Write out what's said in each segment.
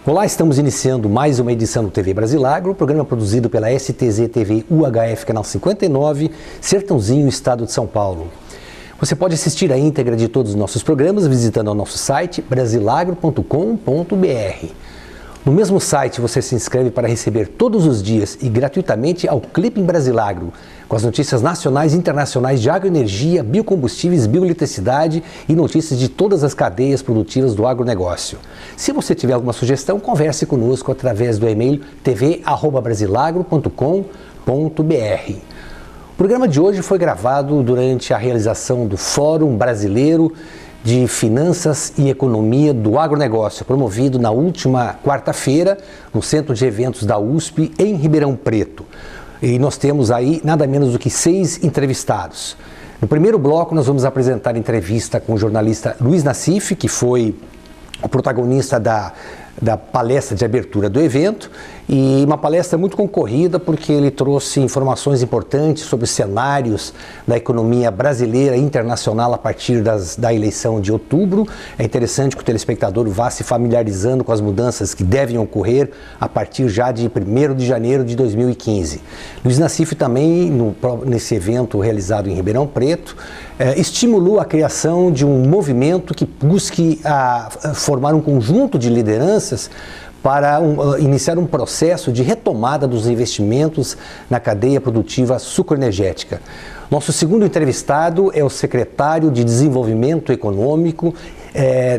Olá, estamos iniciando mais uma edição do TV Brasilagro, programa produzido pela STZ TV UHF, canal 59, Sertãozinho, estado de São Paulo. Você pode assistir a íntegra de todos os nossos programas visitando o nosso site brasilagro.com.br. No mesmo site você se inscreve para receber todos os dias e gratuitamente ao Clipe em Brasilagro, com as notícias nacionais e internacionais de agroenergia, biocombustíveis, bioeletricidade e notícias de todas as cadeias produtivas do agronegócio. Se você tiver alguma sugestão, converse conosco através do e-mail tv@brasilagro.com.br. O programa de hoje foi gravado durante a realização do Fórum Brasileiro de Finanças e Economia do Agronegócio, promovido na última quarta-feira no Centro de Eventos da USP, em Ribeirão Preto. E nós temos aí nada menos do que 6 entrevistados. No primeiro bloco, nós vamos apresentar a entrevista com o jornalista Luiz Nassif, que foi o protagonista da palestra de abertura do evento, e uma palestra muito concorrida porque ele trouxe informações importantes sobre os cenários da economia brasileira e internacional a partir da eleição de outubro. É interessante que o telespectador vá se familiarizando com as mudanças que devem ocorrer a partir já de 1º de janeiro de 2015. Luiz Nassif também, nesse evento realizado em Ribeirão Preto, estimulou a criação de um movimento que busque formar um conjunto de lideranças para iniciar um processo de retomada dos investimentos na cadeia produtiva sucroenergética. Nosso segundo entrevistado é o secretário de Desenvolvimento Econômico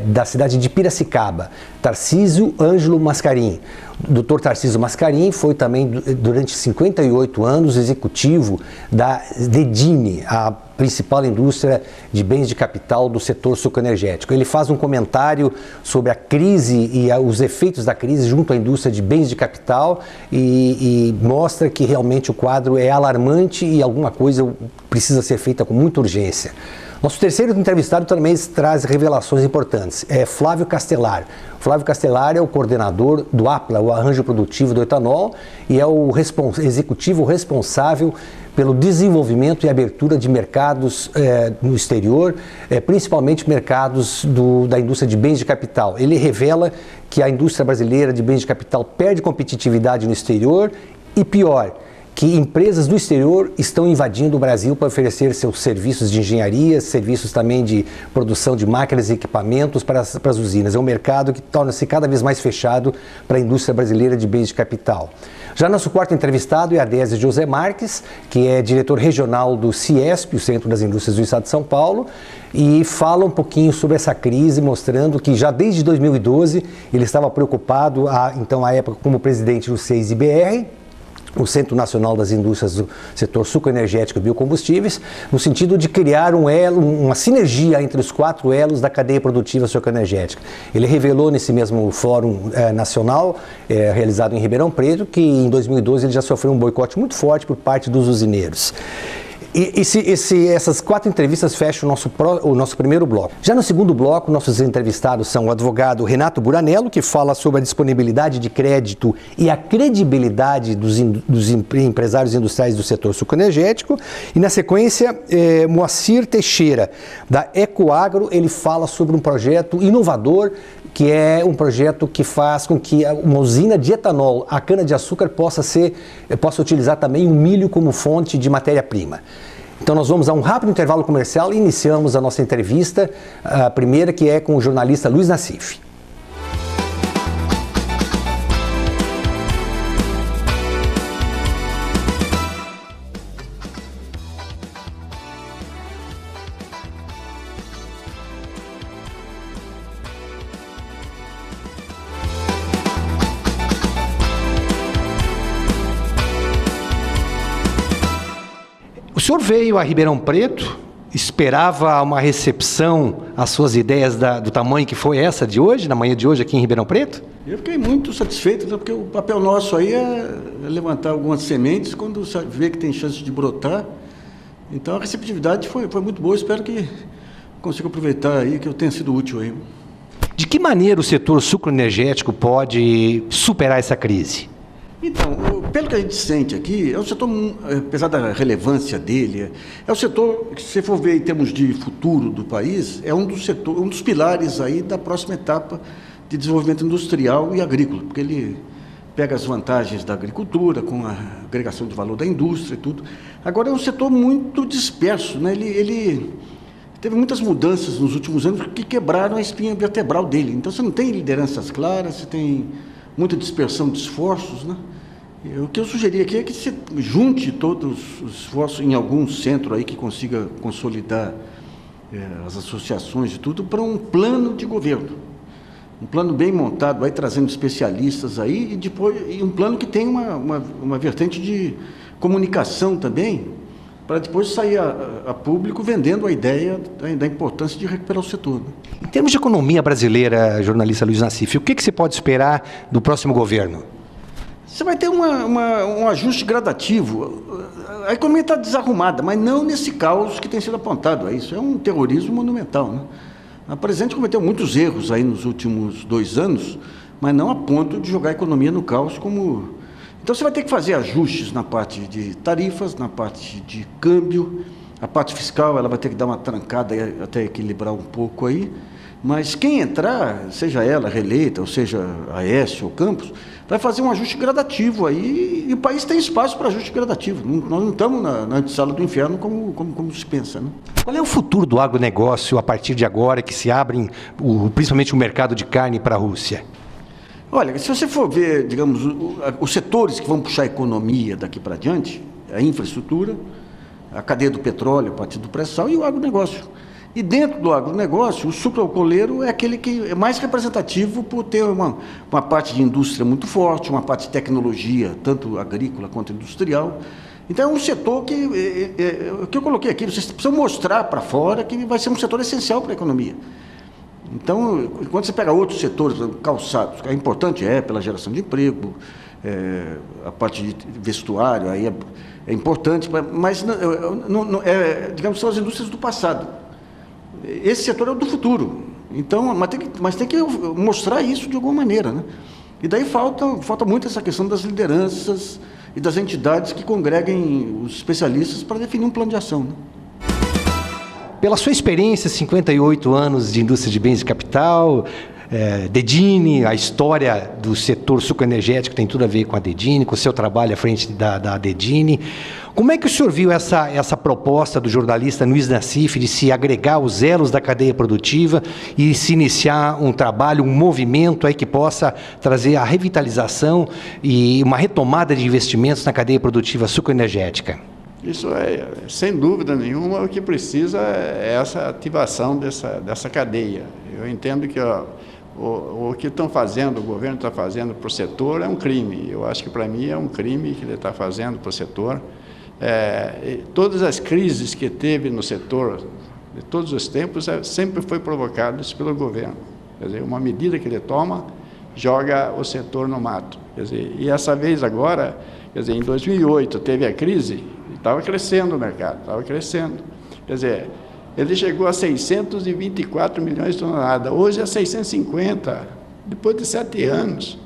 da cidade de Piracicaba, Tarcísio Ângelo Mascarim. O Dr. Tarcísio Mascarim foi também, durante 58 anos, executivo da Dedini, a principal indústria de bens de capital do setor sucroenergético. Ele faz um comentário sobre a crise e os efeitos da crise junto à indústria de bens de capital e mostra que realmente o quadro é alarmante e alguma coisa precisa ser feita com muita urgência. Nosso terceiro entrevistado também traz revelações importantes, é Flávio Castelar. Flávio Castelar é o coordenador do APLA, o Arranjo Produtivo do Etanol, e é o executivo responsável pelo desenvolvimento e abertura de mercados no exterior, principalmente mercados da indústria de bens de capital. Ele revela que a indústria brasileira de bens de capital perde competitividade no exterior e, pior, que empresas do exterior estão invadindo o Brasil para oferecer seus serviços de engenharia, serviços também de produção de máquinas e equipamentos para as usinas. É um mercado que torna-se cada vez mais fechado para a indústria brasileira de bens de capital. Já nosso quarto entrevistado é Adésio José Marques, que é diretor regional do CIESP, o Centro das Indústrias do Estado de São Paulo, e fala um pouquinho sobre essa crise, mostrando que já desde 2012 ele estava preocupado, então à época como presidente do CEIS-IBR, o Centro Nacional das Indústrias do Setor Sucroenergético e Biocombustíveis, no sentido de criar um elo, uma sinergia entre os 4 elos da cadeia produtiva sucroenergética. Ele revelou nesse mesmo fórum nacional, realizado em Ribeirão Preto, que em 2012 ele já sofreu um boicote muito forte por parte dos usineiros. Essas 4 entrevistas fecham o nosso primeiro bloco. Já no segundo bloco, nossos entrevistados são o advogado Renato Buranello, que fala sobre a disponibilidade de crédito e a credibilidade dos empresários industriais do setor sucroenergético. E na sequência, Moacir Teixeira, da Ecoagro, ele fala sobre um projeto inovador, que é um projeto que faz com que uma usina de etanol, a cana-de-açúcar, possa utilizar também o milho como fonte de matéria-prima. Então nós vamos a um rápido intervalo comercial e iniciamos a nossa entrevista, a primeira que é com o jornalista Luiz Nassif. O senhor veio a Ribeirão Preto, esperava uma recepção às suas ideias do tamanho que foi essa de hoje, na manhã de hoje aqui em Ribeirão Preto? Eu fiquei muito satisfeito, né, porque o papel nosso aí é levantar algumas sementes quando vê que tem chance de brotar. Então a receptividade foi muito boa, espero que consiga aproveitar aí, que eu tenha sido útil aí. De que maneira o setor sucroenergético pode superar essa crise? Então, pelo que a gente sente aqui, é um setor, apesar da relevância dele, é um setor que, se você for ver em termos de futuro do país, é um dos pilares aí da próxima etapa de desenvolvimento industrial e agrícola, porque ele pega as vantagens da agricultura, com a agregação de valor da indústria e tudo. Agora, é um setor muito disperso, né? Ele teve muitas mudanças nos últimos anos que quebraram a espinha vertebral dele. Então, você não tem lideranças claras, você tem muita dispersão de esforços, né? O que eu sugeri aqui é que se junte todos os esforços em algum centro aí que consiga consolidar as associações e tudo para um plano de governo. Um plano bem montado, aí trazendo especialistas aí, e um plano que tem uma vertente de comunicação também, para depois sair a público vendendo a ideia da importância de recuperar o setor, né? Em termos de economia brasileira, jornalista Luiz Nassif, o que se pode esperar do próximo governo? Você vai ter um ajuste gradativo. A economia está desarrumada, mas não nesse caos que tem sido apontado. Isso é um terrorismo monumental, né? A presidente cometeu muitos erros aí nos últimos 2 anos, mas não a ponto de jogar a economia no caos como... Então, você vai ter que fazer ajustes na parte de tarifas, na parte de câmbio, a parte fiscal, ela vai ter que dar uma trancada até equilibrar um pouco aí, mas quem entrar, seja ela reeleita, ou seja Aécio ou Campos, vai fazer um ajuste gradativo aí, e o país tem espaço para ajuste gradativo. Nós não estamos na antessala do inferno como se pensa, né? Qual é o futuro do agronegócio a partir de agora que se abre principalmente o mercado de carne para a Rússia? Olha, se você for ver, digamos, os setores que vão puxar a economia daqui para diante, a infraestrutura, a cadeia do petróleo, a partir do pré-sal e o agronegócio. E dentro do agronegócio, o sucroalcooleiro é aquele que é mais representativo por ter uma parte de indústria muito forte, uma parte de tecnologia, tanto agrícola quanto industrial. Então, é um setor que eu coloquei aqui, vocês precisam mostrar para fora que vai ser um setor essencial para a economia. Então, quando você pega outros setores, calçados, é importante, pela geração de emprego, a parte de vestuário, aí é importante, mas digamos, são as indústrias do passado. Esse setor é o do futuro. Então, mas tem que mostrar isso de alguma maneira, né? E daí falta muito essa questão das lideranças e das entidades que congreguem os especialistas para definir um plano de ação, né? Pela sua experiência, 58 anos de indústria de bens de capital, Dedini, a história do setor sucroenergético tem tudo a ver com a Dedini, com o seu trabalho à frente da Dedini. Como é que o senhor viu essa proposta do jornalista Luiz Nassif de se agregar os elos da cadeia produtiva e se iniciar um trabalho, um movimento aí que possa trazer a revitalização e uma retomada de investimentos na cadeia produtiva sucroenergética? Isso sem dúvida nenhuma, o que precisa é essa ativação dessa cadeia. Eu entendo que o que estão fazendo, o governo está fazendo para o setor é um crime. Eu acho que, para mim, é um crime que ele está fazendo para o setor. Todas as crises que teve no setor, de todos os tempos, sempre foi provocadas pelo governo. Quer dizer, uma medida que ele toma, joga o setor no mato. Quer dizer, e essa vez agora, quer dizer, em 2008 teve a crise, estava crescendo o mercado, estava crescendo. Quer dizer, ele chegou a 624 milhões de toneladas, hoje é 650, depois de 7 anos.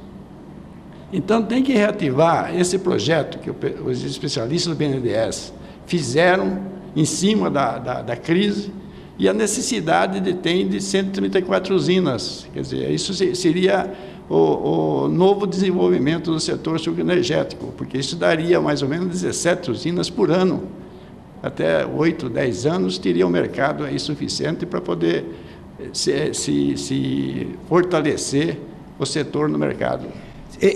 Então, tem que reativar esse projeto que os especialistas do BNDES fizeram em cima da crise e a necessidade de 134 usinas. Quer dizer, isso seria o novo desenvolvimento do setor sucroenergético, porque isso daria mais ou menos 17 usinas por ano. Até 8, 10 anos teria um mercado aí suficiente para poder se fortalecer o setor no mercado.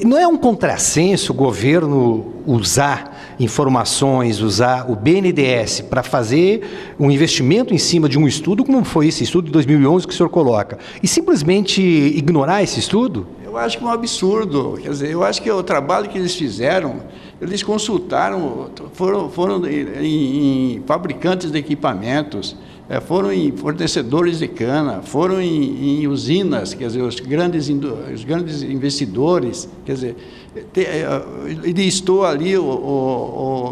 Não é um contrassenso o governo usar informações, usar o BNDES para fazer um investimento em cima de um estudo, como foi esse estudo de 2011 que o senhor coloca, e simplesmente ignorar esse estudo? Eu acho que é um absurdo. Quer dizer, eu acho que o trabalho que eles fizeram, eles consultaram, foram em fabricantes de equipamentos, foram em fornecedores de cana, foram em usinas, quer dizer, os grandes investidores, quer dizer, listou ali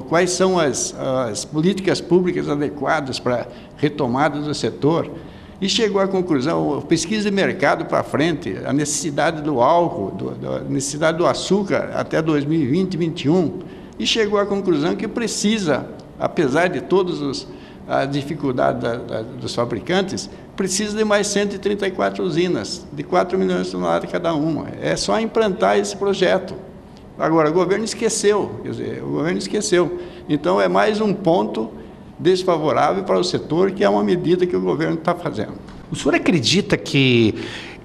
quais são as políticas públicas adequadas para a retomada do setor e chegou à conclusão, pesquisa de mercado para frente, a necessidade do álcool, a necessidade do açúcar até 2020, 2021, e chegou à conclusão que precisa, apesar de todas as dificuldades dos fabricantes, precisa de mais 134 usinas, de 4 milhões de toneladas cada uma. É só implantar esse projeto. Agora, o governo esqueceu, Então, é mais um ponto desfavorável para o setor, que é uma medida que o governo está fazendo. O senhor acredita que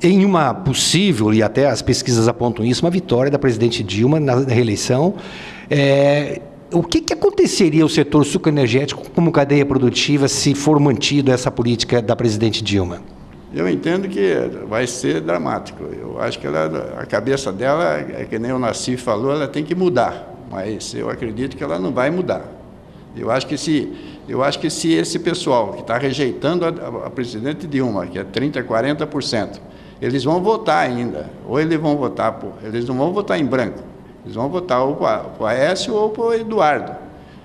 em uma possível, e até as pesquisas apontam isso, uma vitória da presidente Dilma na reeleição, o que aconteceria ao setor sucroenergético como cadeia produtiva se for mantida essa política da presidente Dilma? Eu entendo que vai ser dramático. Eu acho que a cabeça dela, que nem o Nassif falou, ela tem que mudar, mas eu acredito que ela não vai mudar. Eu acho que se esse pessoal que está rejeitando a presidente Dilma, que é 30%, 40%, eles vão votar ainda, ou eles não vão votar em branco, eles vão votar ou para o Aécio ou para o Eduardo.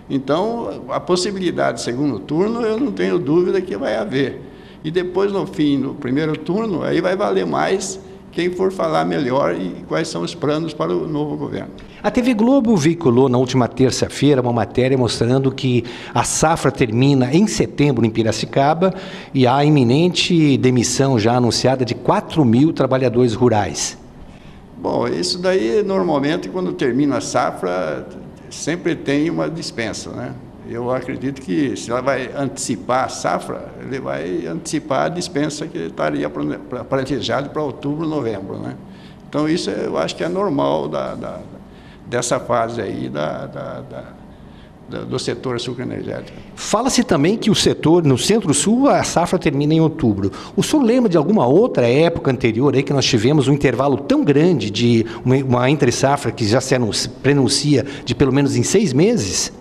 Então, a possibilidade de segundo turno, eu não tenho dúvida que vai haver. E depois, no fim, no primeiro turno, aí vai valer mais quem for falar melhor e quais são os planos para o novo governo. A TV Globo veiculou na última terça-feira uma matéria mostrando que a safra termina em setembro em Piracicaba e há iminente demissão já anunciada de 4.000 trabalhadores rurais. Bom, isso daí, normalmente, quando termina a safra, sempre tem uma dispensa, né? Eu acredito que se ela vai antecipar a safra, ele vai antecipar a dispensa que estaria planejada para outubro, novembro, né? Então, isso eu acho que é normal dessa fase aí do setor sucroenergético. Fala-se também que o setor, no Centro-Sul, a safra termina em outubro. O senhor lembra de alguma outra época anterior aí que nós tivemos um intervalo tão grande de uma entre-safra que já se prenuncia de pelo menos em 6 meses?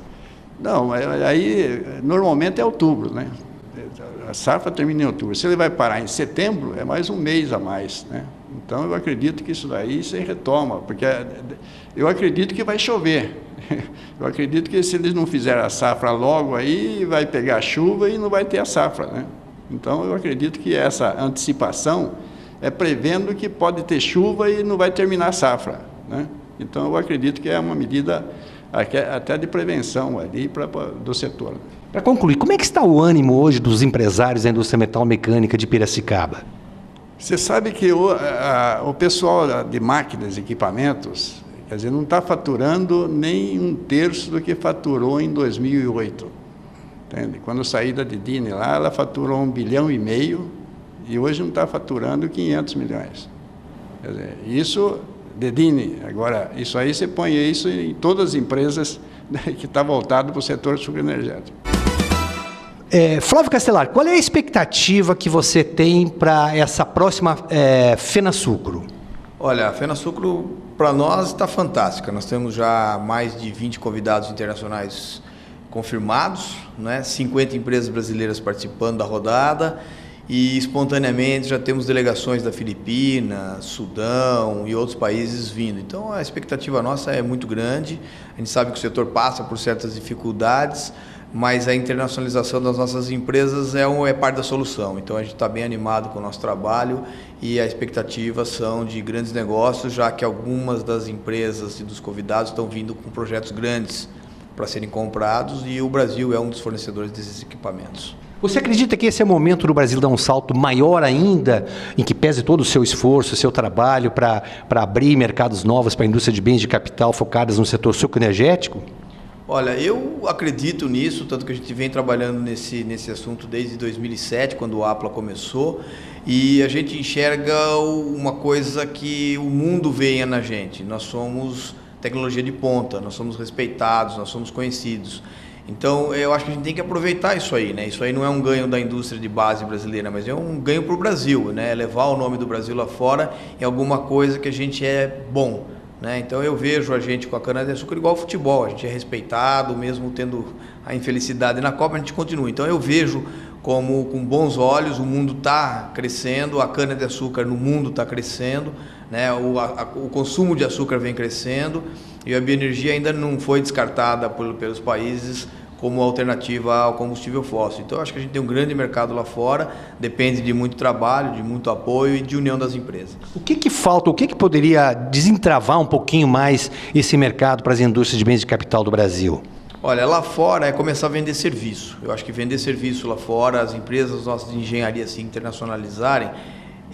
Não, aí normalmente é outubro, né? A safra termina em outubro. Se ele vai parar em setembro, é mais um mês a mais, né? Então, eu acredito que isso daí se retoma, porque eu acredito que vai chover. Eu acredito que se eles não fizerem a safra logo aí, vai pegar chuva e não vai ter a safra, né? Então, eu acredito que essa antecipação é prevendo que pode ter chuva e não vai terminar a safra, né? Então, eu acredito que é uma medida até de prevenção ali do setor. Para concluir, como é que está o ânimo hoje dos empresários da indústria metal-mecânica de Piracicaba? Você sabe que o pessoal de máquinas e equipamentos, quer dizer, não está faturando nem 1/3 do que faturou em 2008. Entende? Quando eu saí da Dedini lá, ela faturou 1,5 bilhão e hoje não está faturando 500 milhões. Quer dizer, isso, Dedini, agora, isso aí você põe isso em todas as empresas, né, que está voltado para o setor sucroenergético. Flávio Castelar, qual é a expectativa que você tem para essa próxima FenaSucro? Olha, a FenaSucro para nós está fantástica. Nós temos já mais de 20 convidados internacionais confirmados, né? 50 empresas brasileiras participando da rodada e espontaneamente já temos delegações da Filipinas, Sudão e outros países vindo. Então a expectativa nossa é muito grande. A gente sabe que o setor passa por certas dificuldades, mas a internacionalização das nossas empresas é parte da solução. Então a gente está bem animado com o nosso trabalho e a expectativa são de grandes negócios, já que algumas das empresas e dos convidados estão vindo com projetos grandes para serem comprados e o Brasil é um dos fornecedores desses equipamentos. Você acredita que esse é o momento do Brasil dar um salto maior ainda, em que pese todo o seu esforço, o seu trabalho para abrir mercados novos para a indústria de bens de capital focadas no setor sucroenergético? Olha, eu acredito nisso, tanto que a gente vem trabalhando nesse assunto desde 2007, quando o Apla começou, e a gente enxerga uma coisa que o mundo vê na gente. Nós somos tecnologia de ponta, nós somos respeitados, nós somos conhecidos. Então, eu acho que a gente tem que aproveitar isso aí, né? Isso aí não é um ganho da indústria de base brasileira, mas é um ganho para o Brasil, né? Levar o nome do Brasil lá fora em alguma coisa que a gente é bom, né? Então, eu vejo a gente com a cana-de-açúcar igual ao futebol, a gente é respeitado, mesmo tendo a infelicidade na Copa, a gente continua. Então, eu vejo como com bons olhos, o mundo está crescendo, a cana-de-açúcar no mundo está crescendo, né? O consumo de açúcar vem crescendo e a bioenergia ainda não foi descartada pelos países como alternativa ao combustível fóssil. Então, eu acho que a gente tem um grande mercado lá fora, depende de muito trabalho, de muito apoio e de união das empresas. O que falta, o que poderia desentravar um pouquinho mais esse mercado para as indústrias de bens de capital do Brasil? Olha, lá fora é começar a vender serviço. Eu acho que vender serviço lá fora, as empresas nossas de engenharia se internacionalizarem,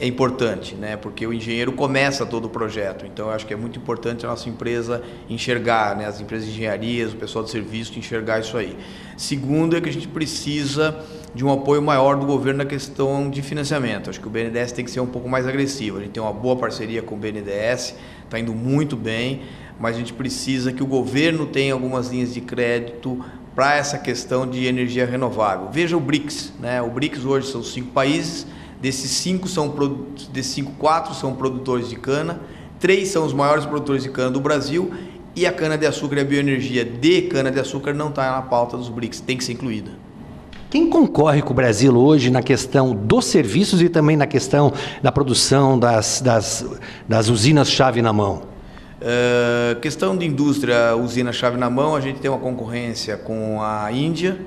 é importante, né? Porque o engenheiro começa todo o projeto. Então, eu acho que é muito importante a nossa empresa enxergar, né? As empresas de engenharia, o pessoal de serviço, enxergar isso aí. Segundo, é que a gente precisa de um apoio maior do governo na questão de financiamento. Acho que o BNDES tem que ser um pouco mais agressivo. A gente tem uma boa parceria com o BNDES, está indo muito bem, mas a gente precisa que o governo tenha algumas linhas de crédito para essa questão de energia renovável. Veja o BRICS, né? O BRICS hoje são 5 países. Desses 5, 4 são produtores de cana, 3 são os maiores produtores de cana do Brasil e a cana-de-açúcar e a bioenergia de cana-de-açúcar não está na pauta dos BRICS, tem que ser incluída. Quem concorre com o Brasil hoje na questão dos serviços e também na questão da produção das usinas chave na mão? Questão de indústria, usina chave na mão, a gente tem uma concorrência com a Índia,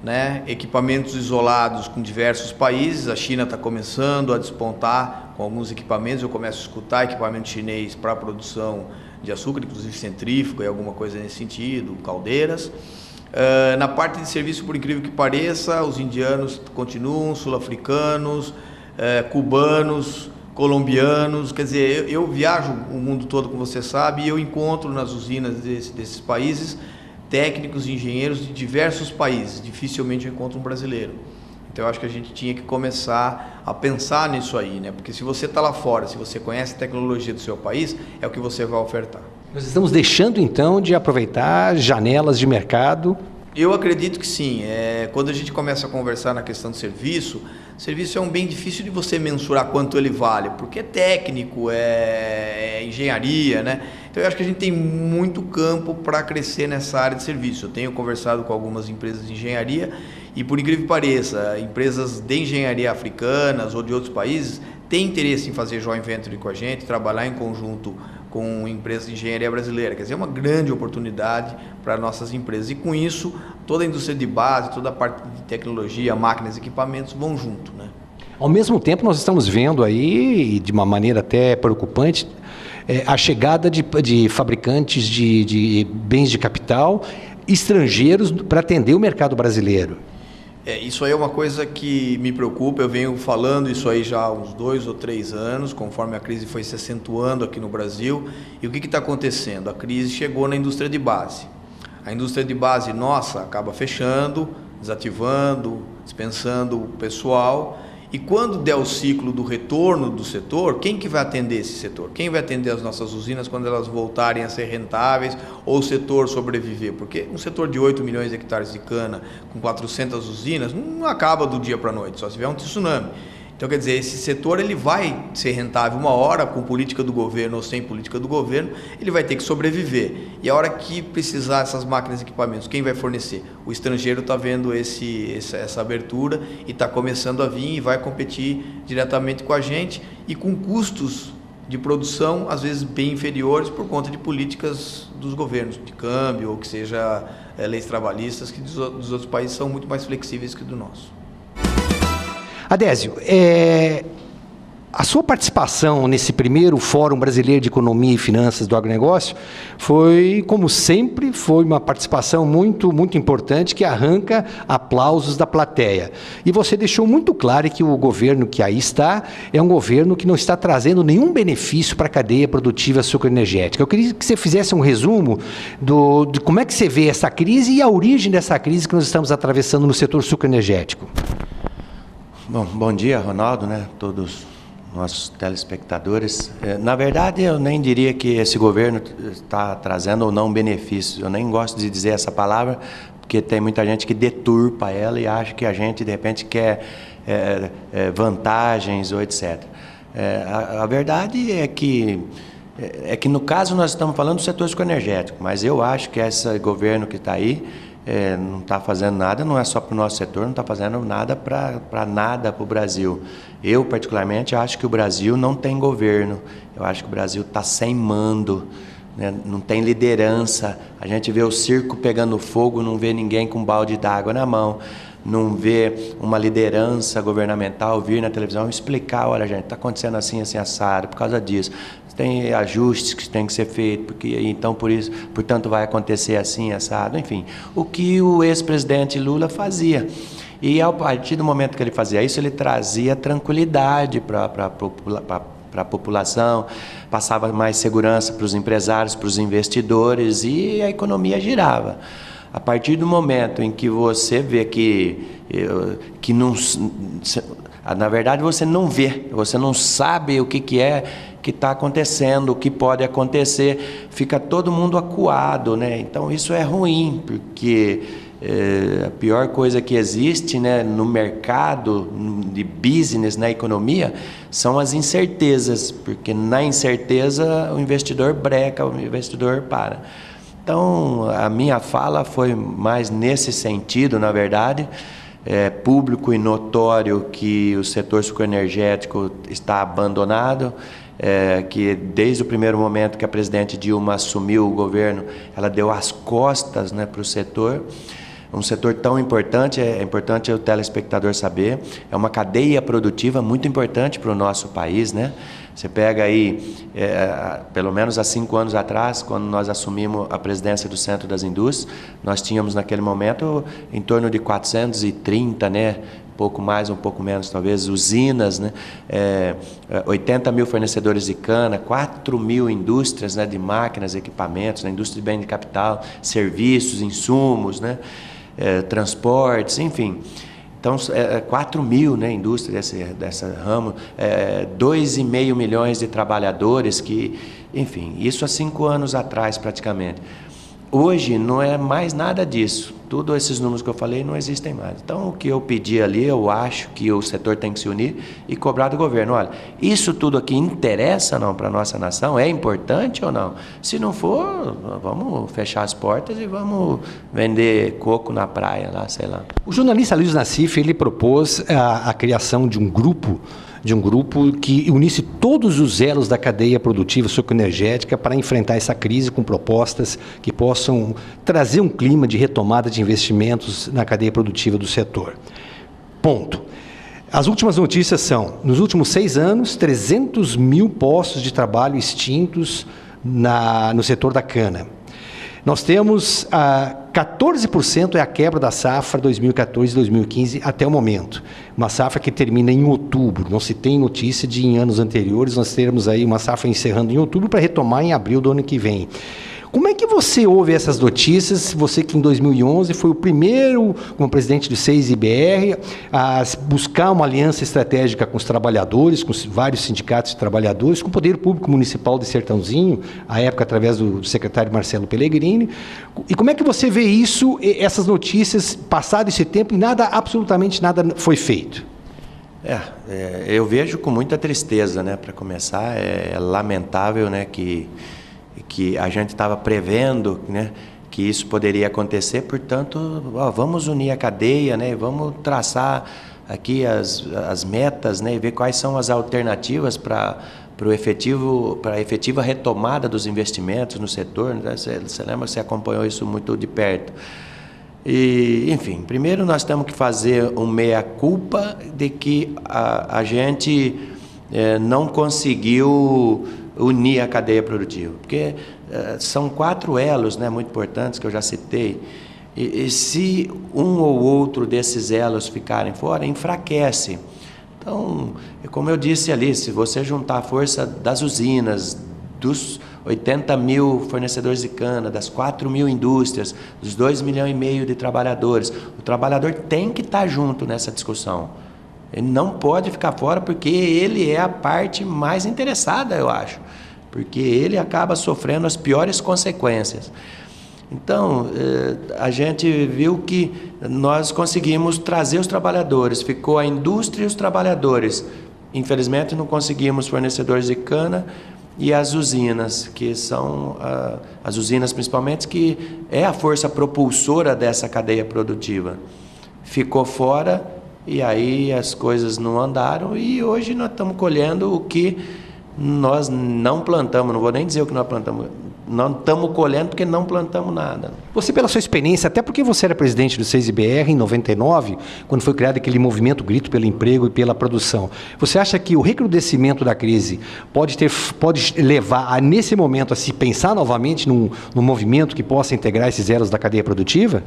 né? Equipamentos isolados com diversos países. A China está começando a despontar com alguns equipamentos. Eu começo a escutar equipamento chinês para a produção de açúcar, inclusive centrífuga e alguma coisa nesse sentido, caldeiras. Na parte de serviço, por incrível que pareça, os indianos continuam, sul-africanos, cubanos, colombianos. Quer dizer, eu viajo o mundo todo, como você sabe, e eu encontro nas usinas desses países técnicos e engenheiros de diversos países. Dificilmente eu encontro um brasileiro. Então eu acho que a gente tinha que começar a pensar nisso aí, né? Porque se você está lá fora, se você conhece a tecnologia do seu país, é o que você vai ofertar. Nós estamos deixando então de aproveitar janelas de mercado? Eu acredito que sim. Quando a gente começa a conversar na questão de serviço é um bem difícil de você mensurar quanto ele vale, porque é técnico, é engenharia, né? Então eu acho que a gente tem muito campo para crescer nessa área de serviço. Eu tenho conversado com algumas empresas de engenharia e, por incrível que pareça, empresas de engenharia africanas ou de outros países têm interesse em fazer joint venture com a gente, trabalhar em conjunto com empresas de engenharia brasileira. Quer dizer, é uma grande oportunidade para nossas empresas. E com isso, toda a indústria de base, toda a parte de tecnologia, máquinas e equipamentos vão junto, né? Ao mesmo tempo, nós estamos vendo aí, de uma maneira até preocupante, a chegada de fabricantes de bens de capital estrangeiros para atender o mercado brasileiro. Isso aí é uma coisa que me preocupa. Eu venho falando isso aí já há uns 2 ou 3 anos, conforme a crise foi se acentuando aqui no Brasil. E o que está acontecendo? A crise chegou na indústria de base. A indústria de base nossa acaba fechando, desativando, dispensando o pessoal. E quando der o ciclo do retorno do setor, quem que vai atender esse setor? Quem vai atender as nossas usinas quando elas voltarem a ser rentáveis ou o setor sobreviver? Porque um setor de 8 milhões de hectares de cana com 400 usinas não acaba do dia para a noite, só se vier um tsunami. Então, quer dizer, esse setor ele vai ser rentável uma hora, com política do governo ou sem política do governo, ele vai ter que sobreviver. E a hora que precisar essas máquinas e equipamentos, quem vai fornecer? O estrangeiro está vendo essa abertura e está começando a vir e vai competir diretamente com a gente e com custos de produção, às vezes bem inferiores, por conta de políticas dos governos, de câmbio, ou que seja leis trabalhistas, que dos outros países são muito mais flexíveis que do nosso. Adésio, a sua participação nesse primeiro Fórum Brasileiro de Economia e Finanças do Agronegócio foi, como sempre, foi uma participação muito, muito importante que arranca aplausos da plateia. E você deixou muito claro que o governo que aí está é um governo que não está trazendo nenhum benefício para a cadeia produtiva sucroenergética. Eu queria que você fizesse um resumo de como é que você vê essa crise e a origem dessa crise que nós estamos atravessando no setor sucroenergético. Bom dia, Ronaldo, né? Todos nossos telespectadores. Na verdade, eu nem diria que esse governo está trazendo ou não benefícios. Eu nem gosto de dizer essa palavra, porque tem muita gente que deturpa ela e acha que a gente, de repente, quer vantagens ou etc. A verdade é que no caso, nós estamos falando do setor sucroenergético, mas eu acho que esse governo que está aí não está fazendo nada, não é só para o nosso setor, não está fazendo nada para nada para o Brasil. Eu, particularmente, acho que o Brasil não tem governo. Eu acho que o Brasil está sem mando. né? Não tem liderança. A gente vê o circo pegando fogo, não vê ninguém com um balde d'água na mão, não vê uma liderança governamental vir na televisão e explicar, olha gente, está acontecendo assim, assim, assado, por causa disso. Tem ajustes que têm que ser feitos, porque então portanto vai acontecer assim, assado, enfim. O que o ex-presidente Lula fazia. E a partir do momento que ele fazia isso, ele trazia tranquilidade para a população, passava mais segurança para os empresários, para os investidores, e a economia girava. A partir do momento em que você vê que não, na verdade você não vê, você não sabe o que é que está acontecendo, o que pode acontecer, fica todo mundo acuado, né? Então isso é ruim, porque a pior coisa que existe, né, no mercado de business, na economia, são as incertezas, porque na incerteza o investidor breca, o investidor para. Então, a minha fala foi mais nesse sentido, na verdade. É público e notório que o setor sucroenergético está abandonado, que desde o primeiro momento que a presidente Dilma assumiu o governo, ela deu as costas, né, para o setor. Um setor tão importante, é importante o telespectador saber, é uma cadeia produtiva muito importante para o nosso país, né? Você pega aí, pelo menos há 5 anos atrás, quando nós assumimos a presidência do Centro das Indústrias, nós tínhamos naquele momento em torno de 430, né? Pouco mais, um pouco menos talvez, usinas, né? 80 mil fornecedores de cana, 4 mil indústrias, né, de máquinas, equipamentos, né, indústria de bem de capital, serviços, insumos, né, transportes, enfim. Então, 4 mil, né, indústria dessa ramo, 2,5 milhões de trabalhadores que, enfim, isso há 5 anos atrás praticamente. Hoje não é mais nada disso. Todos esses números que eu falei não existem mais. Então, o que eu pedi ali, eu acho que o setor tem que se unir e cobrar do governo. Olha, isso tudo aqui interessa não para a nossa nação? É importante ou não? Se não for, vamos fechar as portas e vamos vender coco na praia, lá, sei lá. O jornalista Luiz Nassif, ele propôs a criação de um grupo que unisse todos os elos da cadeia produtiva sucroenergética para enfrentar essa crise com propostas que possam trazer um clima de retomada de investimentos na cadeia produtiva do setor. Ponto. As últimas notícias são, nos últimos 6 anos, 300 mil postos de trabalho extintos no setor da cana. Nós temos 14% é a quebra da safra 2014-2015 até o momento. Uma safra que termina em outubro. Não se tem notícia de em anos anteriores nós termos aí uma safra encerrando em outubro para retomar em abril do ano que vem. Como é que você ouve essas notícias, você que em 2011 foi o primeiro, como presidente do 6IBR, a buscar uma aliança estratégica com os trabalhadores, com vários sindicatos de trabalhadores, com o Poder Público Municipal de Sertãozinho, à época através do secretário Marcelo Pellegrini, e como é que você vê isso, essas notícias, passado esse tempo, e absolutamente nada foi feito? Eu vejo com muita tristeza, né, para começar, é lamentável, né, que a gente estava prevendo, né, que isso poderia acontecer, portanto, vamos unir a cadeia, né, vamos traçar aqui as metas, né, e ver quais são as alternativas para a efetiva retomada dos investimentos no setor. Né? Você lembra que você acompanhou isso muito de perto. E, enfim, primeiro nós temos que fazer um meia-culpa de que a gente não conseguiu unir a cadeia produtiva, porque são 4 elos, né, muito importantes que eu já citei, e se um ou outro desses elos ficarem fora, enfraquece. Então, como eu disse ali, se você juntar a força das usinas, dos 80 mil fornecedores de cana, das 4 mil indústrias, dos 2,5 milhões de trabalhadores, o trabalhador tem que estar junto nessa discussão. Ele não pode ficar fora porque ele é a parte mais interessada, eu acho, porque ele acaba sofrendo as piores consequências. Então, a gente viu que nós conseguimos trazer os trabalhadores, ficou a indústria e os trabalhadores. Infelizmente, não conseguimos fornecedores de cana e as usinas, que são as usinas principalmente, que é a força propulsora dessa cadeia produtiva. Ficou fora. E aí as coisas não andaram e hoje nós estamos colhendo o que nós não plantamos, não vou nem dizer o que nós plantamos, não estamos colhendo porque não plantamos nada. Você, pela sua experiência, até porque você era presidente do 6IBR em 99, quando foi criado aquele movimento Grito pelo Emprego e pela Produção, você acha que o recrudescimento da crise pode levar, nesse momento, a se pensar novamente num movimento que possa integrar esses elos da cadeia produtiva?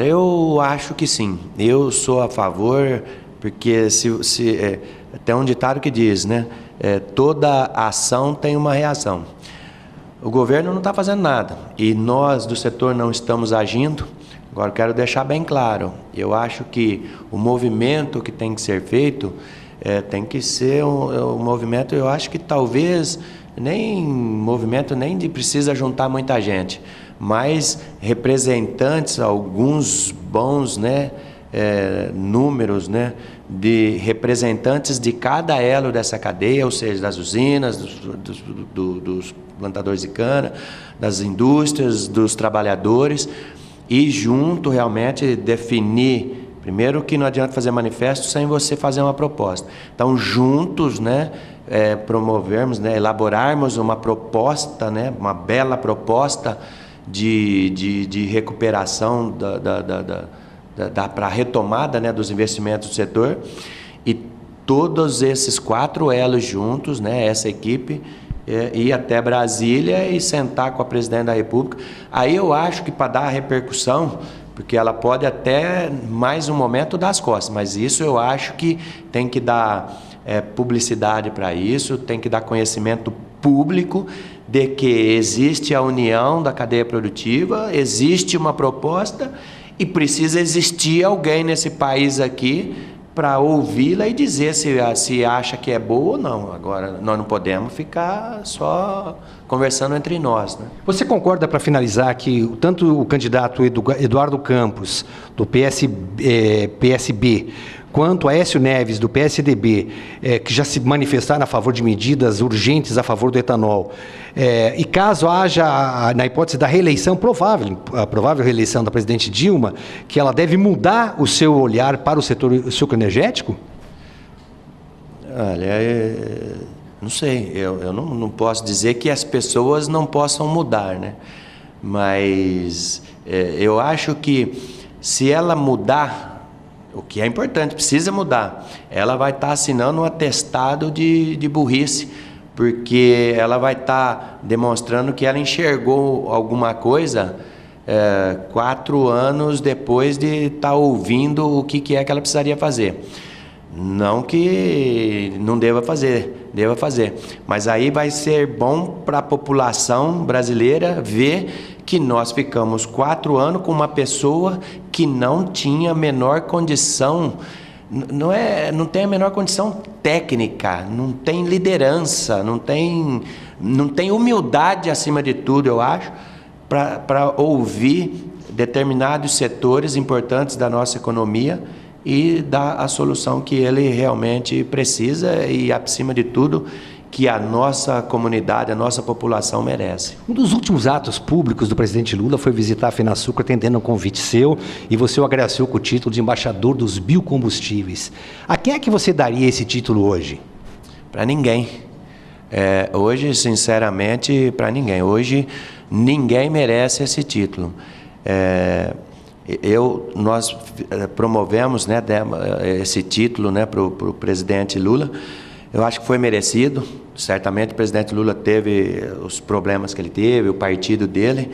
Eu acho que sim. Eu sou a favor, porque tem um ditado que diz, né? Toda ação tem uma reação. O governo não está fazendo nada e nós do setor não estamos agindo. Agora, quero deixar bem claro, eu acho que o movimento que tem que ser feito tem que ser um movimento, eu acho que talvez nem precisa juntar muita gente, mas representantes, alguns bons, né, números, né, de representantes de cada elo dessa cadeia, ou seja, das usinas, dos plantadores de cana, das indústrias, dos trabalhadores, e junto realmente definir, primeiro que não adianta fazer manifesto sem você fazer uma proposta. Então, juntos, né, promovermos, né, elaborarmos uma proposta, né, uma bela proposta de recuperação para a retomada, né, dos investimentos do setor, e todos esses 4 elos juntos, né, essa equipe, ir até Brasília e sentar com a presidente da República. Aí eu acho que para dar a repercussão, porque ela pode até mais um momento dar as costas, mas isso eu acho que tem que dar publicidade para isso, tem que dar conhecimento público de que existe a união da cadeia produtiva, existe uma proposta e precisa existir alguém nesse país aqui para ouvi-la e dizer se acha que é boa ou não. Agora, nós não podemos ficar só conversando entre nós, né? Você concorda, para finalizar, que tanto o candidato Eduardo Campos, do PSB, quanto Aécio Neves, do PSDB, que já se manifestaram a favor de medidas urgentes a favor do etanol, e caso haja, na hipótese da reeleição, a provável reeleição da presidente Dilma, que ela deve mudar o seu olhar para o setor sucroenergético? Olha, não sei, eu não posso dizer que as pessoas não possam mudar, né? Mas eu acho que se ela mudar, o que é importante, precisa mudar, ela vai estar assinando um atestado de burrice, porque ela vai estar demonstrando que ela enxergou alguma coisa 4 anos depois de estar ouvindo o que é que ela precisaria fazer. Não que não deva fazer, mas aí vai ser bom para a população brasileira ver que nós ficamos 4 anos com uma pessoa que não tinha a menor condição, não tem a menor condição técnica, não tem liderança, não tem humildade acima de tudo, eu acho, para ouvir determinados setores importantes da nossa economia e dar a solução que ele realmente precisa e, acima de tudo, que a nossa comunidade, a nossa população merece. Um dos últimos atos públicos do presidente Lula foi visitar a FenaSucro, atendendo um convite seu, e você o agraciou com o título de embaixador dos biocombustíveis. A quem é que você daria esse título hoje? Para ninguém. Hoje, sinceramente, para ninguém. Hoje, ninguém merece esse título. Nós promovemos, né, esse título, né, para o presidente Lula. Eu acho que foi merecido. Certamente o presidente Lula teve os problemas que ele teve, o partido dele,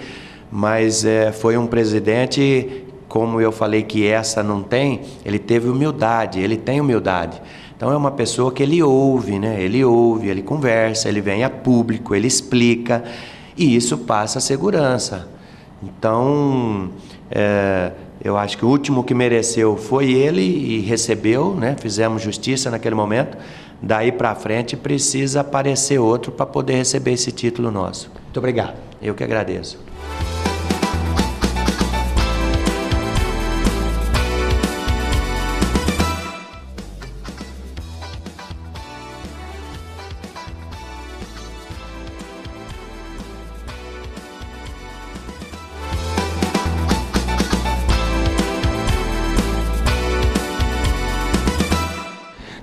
mas foi um presidente, como eu falei que essa não tem, ele teve humildade, ele tem humildade. Então é uma pessoa que ele ouve, né? Ele conversa, ele vem a público, ele explica, e isso passa segurança. Então, eu acho que o último que mereceu foi ele e recebeu, né? Fizemos justiça naquele momento. Daí para frente precisa aparecer outro para poder receber esse título nosso. Muito obrigado. Eu que agradeço.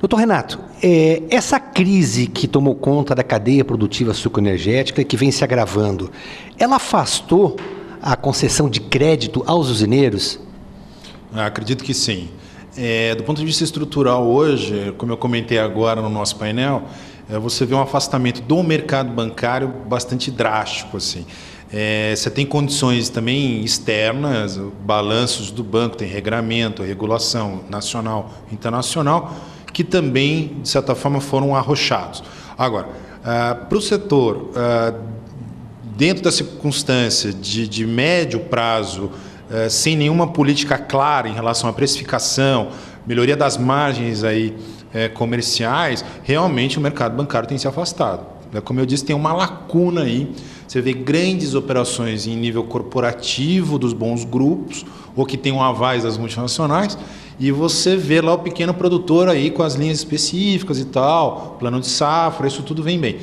No Doutor Renato, essa crise que tomou conta da cadeia produtiva sucroenergética, que vem se agravando, ela afastou a concessão de crédito aos usineiros? Acredito que sim. Do ponto de vista estrutural hoje, como eu comentei agora no nosso painel, você vê um afastamento do mercado bancário bastante drástico, assim. Você tem condições também externas, balanços do banco, tem regramento, regulação nacional, internacional, que também, de certa forma, foram arrochados. Agora, para o setor, dentro da circunstância de médio prazo, sem nenhuma política clara em relação à precificação, melhoria das margens aí, comerciais, realmente o mercado bancário tem se afastado. Como eu disse, tem uma lacuna aí. Você vê grandes operações em nível corporativo dos bons grupos, ou que tem um avais das multinacionais, e você vê lá o pequeno produtor aí com as linhas específicas e tal, plano de safra, isso tudo vem bem.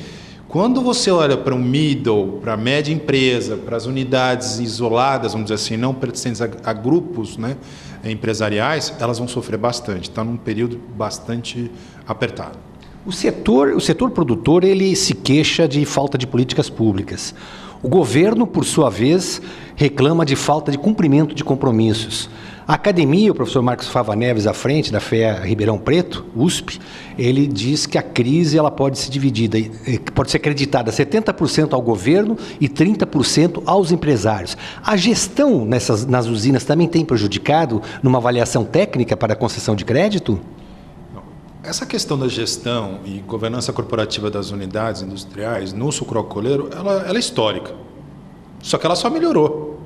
Quando você olha para o middle, para a média empresa, para as unidades isoladas, vamos dizer assim, não pertencentes a grupos, né, empresariais, elas vão sofrer bastante. Está num período bastante apertado. O setor produtor, ele se queixa de falta de políticas públicas. O governo, por sua vez, reclama de falta de cumprimento de compromissos. A academia, o professor Marcos Fava Neves, à frente da FEA Ribeirão Preto, USP, ele diz que a crise ela pode ser dividida, pode ser acreditada 70% ao governo e 30% aos empresários. A gestão nas usinas também tem prejudicado numa avaliação técnica para a concessão de crédito? Essa questão da gestão e governança corporativa das unidades industriais no sucroalcooleiro, ela é histórica. Só que ela só melhorou.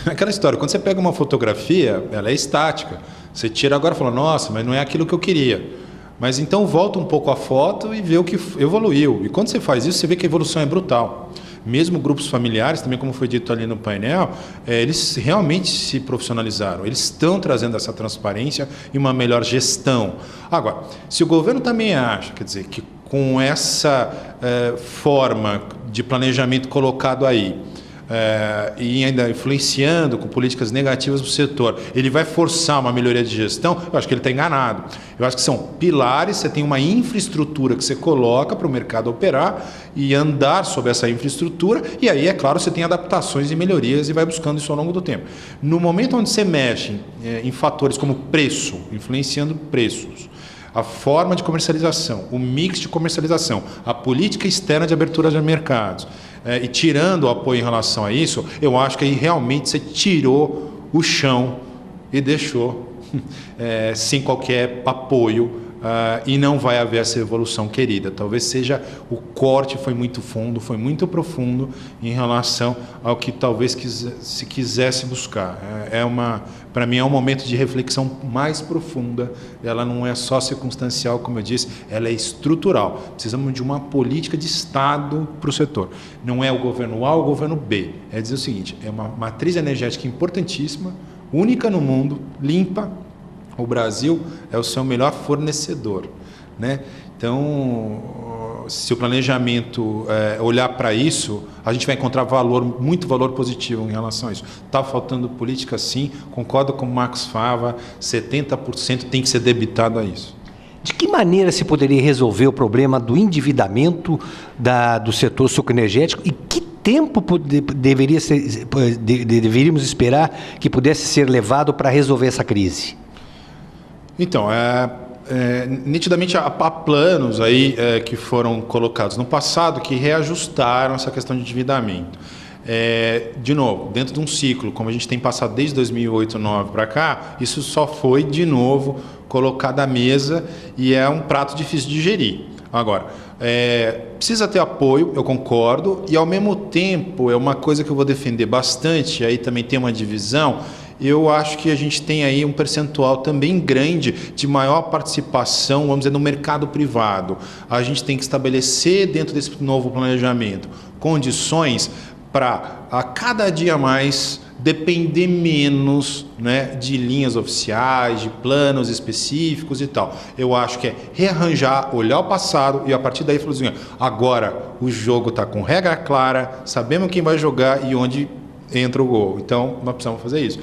Aquela história, quando você pega uma fotografia, ela é estática. Você tira agora e fala, nossa, mas não é aquilo que eu queria. Mas então volta um pouco a foto e vê o que evoluiu. E quando você faz isso, você vê que a evolução é brutal. Mesmo grupos familiares, também como foi dito ali no painel, eles realmente se profissionalizaram. Eles estão trazendo essa transparência e uma melhor gestão. Agora, se o governo também acha, quer dizer, que com essa forma de planejamento colocado aí, e ainda influenciando com políticas negativas do setor, ele vai forçar uma melhoria de gestão, eu acho que ele está enganado. Eu acho que são pilares, você tem uma infraestrutura que você coloca para o mercado operar e andar sobre essa infraestrutura, e aí, é claro, você tem adaptações e melhorias e vai buscando isso ao longo do tempo. No momento onde você mexe em fatores como preço, influenciando preços, a forma de comercialização, o mix de comercialização, a política externa de abertura de mercados, e tirando o apoio em relação a isso, eu acho que aí realmente você tirou o chão e deixou sem qualquer apoio, e não vai haver essa evolução querida. Talvez seja o corte foi muito fundo, foi muito profundo em relação ao que talvez se quisesse buscar. Para mim é um momento de reflexão mais profunda. Ela não é só circunstancial, como eu disse, ela é estrutural. Precisamos de uma política de Estado para o setor. Não é o governo A ou o governo B. É dizer o seguinte, é uma matriz energética importantíssima, única no mundo, limpa. O Brasil é o seu melhor fornecedor, né? Então, se o planejamento olhar para isso, a gente vai encontrar muito valor positivo em relação a isso. Está faltando política, sim, concordo com o Marcos Fava, 70% tem que ser debitado a isso. De que maneira se poderia resolver o problema do endividamento do setor sucroenergético e que tempo deveríamos esperar que pudesse ser levado para resolver essa crise? Então, nitidamente há planos aí que foram colocados no passado que reajustaram essa questão de endividamento. De novo, dentro de um ciclo, como a gente tem passado desde 2008, 2009 para cá, isso só foi de novo colocado à mesa e é um prato difícil de digerir. Agora, precisa ter apoio, eu concordo, e ao mesmo tempo é uma coisa que eu vou defender bastante, aí também tem uma divisão. Eu acho que a gente tem aí um percentual também grande de maior participação, vamos dizer, no mercado privado. A gente tem que estabelecer dentro desse novo planejamento condições para a cada dia mais depender menos, né, de linhas oficiais, de planos específicos e tal. Eu acho que é rearranjar, olhar o passado e a partir daí falar assim, agora o jogo está com regra clara, sabemos quem vai jogar e onde entra o gol. Então, nós precisamos fazer isso.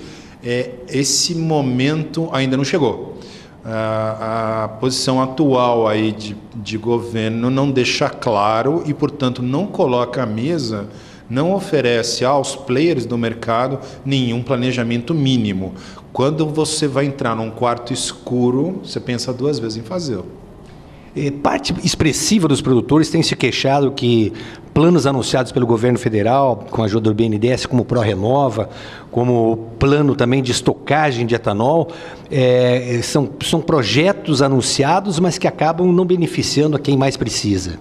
Esse momento ainda não chegou. a posição atual aí de governo não deixa claro e, portanto, não coloca à mesa, não oferece aos players do mercado nenhum planejamento mínimo. Quando você vai entrar num quarto escuro, você pensa duas vezes em fazê-lo. Parte expressiva dos produtores tem se queixado que planos anunciados pelo governo federal, com a ajuda do BNDES, como o ProRenova, como o plano também de estocagem de etanol, são projetos anunciados, mas que acabam não beneficiando a quem mais precisa.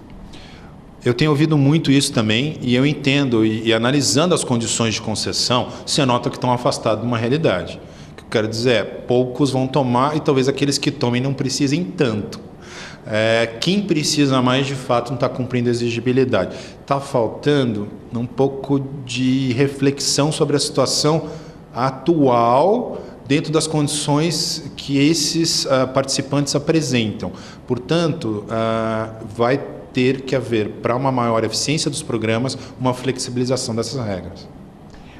Eu tenho ouvido muito isso também e eu entendo, e analisando as condições de concessão, você nota que estão afastados de uma realidade. O que eu quero dizer é, poucos vão tomar e talvez aqueles que tomem não precisem tanto. Quem precisa mais, de fato, não está cumprindo a exigibilidade. Está faltando um pouco de reflexão sobre a situação atual dentro das condições que esses participantes apresentam. Portanto, vai ter que haver, para uma maior eficiência dos programas, uma flexibilização dessas regras.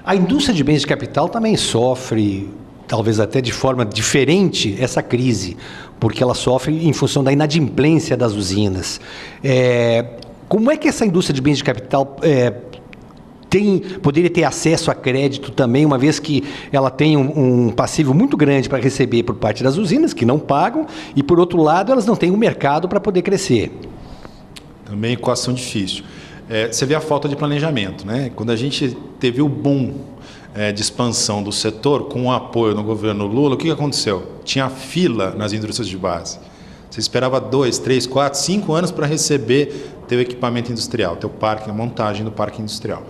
A indústria de bens de capital também sofre, talvez até de forma diferente, essa crise, porque ela sofre em função da inadimplência das usinas. Como é que essa indústria de bens de capital poderia ter acesso a crédito também, uma vez que ela tem um passivo muito grande para receber por parte das usinas, que não pagam, e, por outro lado, elas não têm um mercado para poder crescer? Também equação difícil. Você vê a falta de planejamento, né? Quando a gente teve o boom de expansão do setor, com o apoio do governo Lula, o que aconteceu? Tinha fila nas indústrias de base. Você esperava 2, 3, 4, 5 anos para receber teu equipamento industrial, teu parque, a montagem do parque industrial.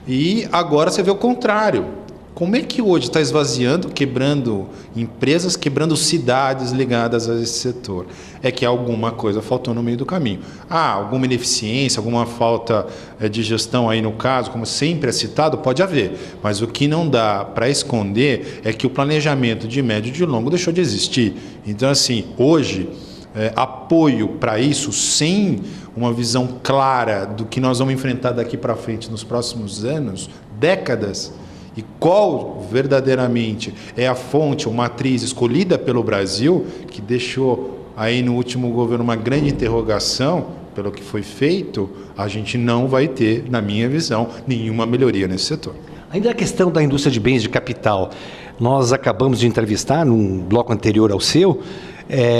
E agora você vê o contrário. Como é que hoje está esvaziando, quebrando empresas, quebrando cidades ligadas a esse setor? É que alguma coisa faltou no meio do caminho. Alguma ineficiência, alguma falta de gestão aí no caso, como sempre é citado, pode haver. Mas o que não dá para esconder é que o planejamento de médio e de longo deixou de existir. Então, assim, hoje, apoio para isso, sem uma visão clara do que nós vamos enfrentar daqui para frente nos próximos anos, décadas, e qual verdadeiramente é a fonte ou matriz escolhida pelo Brasil, que deixou aí no último governo uma grande interrogação pelo que foi feito, a gente não vai ter, na minha visão, nenhuma melhoria nesse setor. Ainda a questão da indústria de bens de capital, nós acabamos de entrevistar, num bloco anterior ao seu,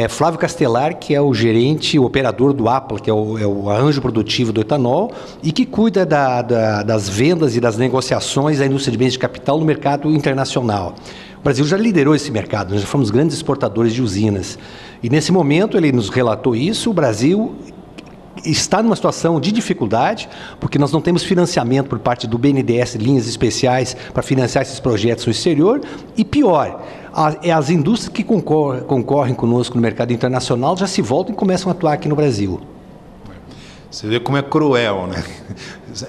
Flávio Castelar, que é o gerente, o operador do APLA, que é o arranjo produtivo do etanol, e que cuida das vendas e das negociações da indústria de bens de capital no mercado internacional. O Brasil já liderou esse mercado, nós já fomos grandes exportadores de usinas. E nesse momento, ele nos relatou isso, o Brasil está numa situação de dificuldade, porque nós não temos financiamento por parte do BNDES, linhas especiais para financiar esses projetos no exterior, e pior, as indústrias que concorrem conosco no mercado internacional já se voltam e começam a atuar aqui no Brasil. Você vê como é cruel, né?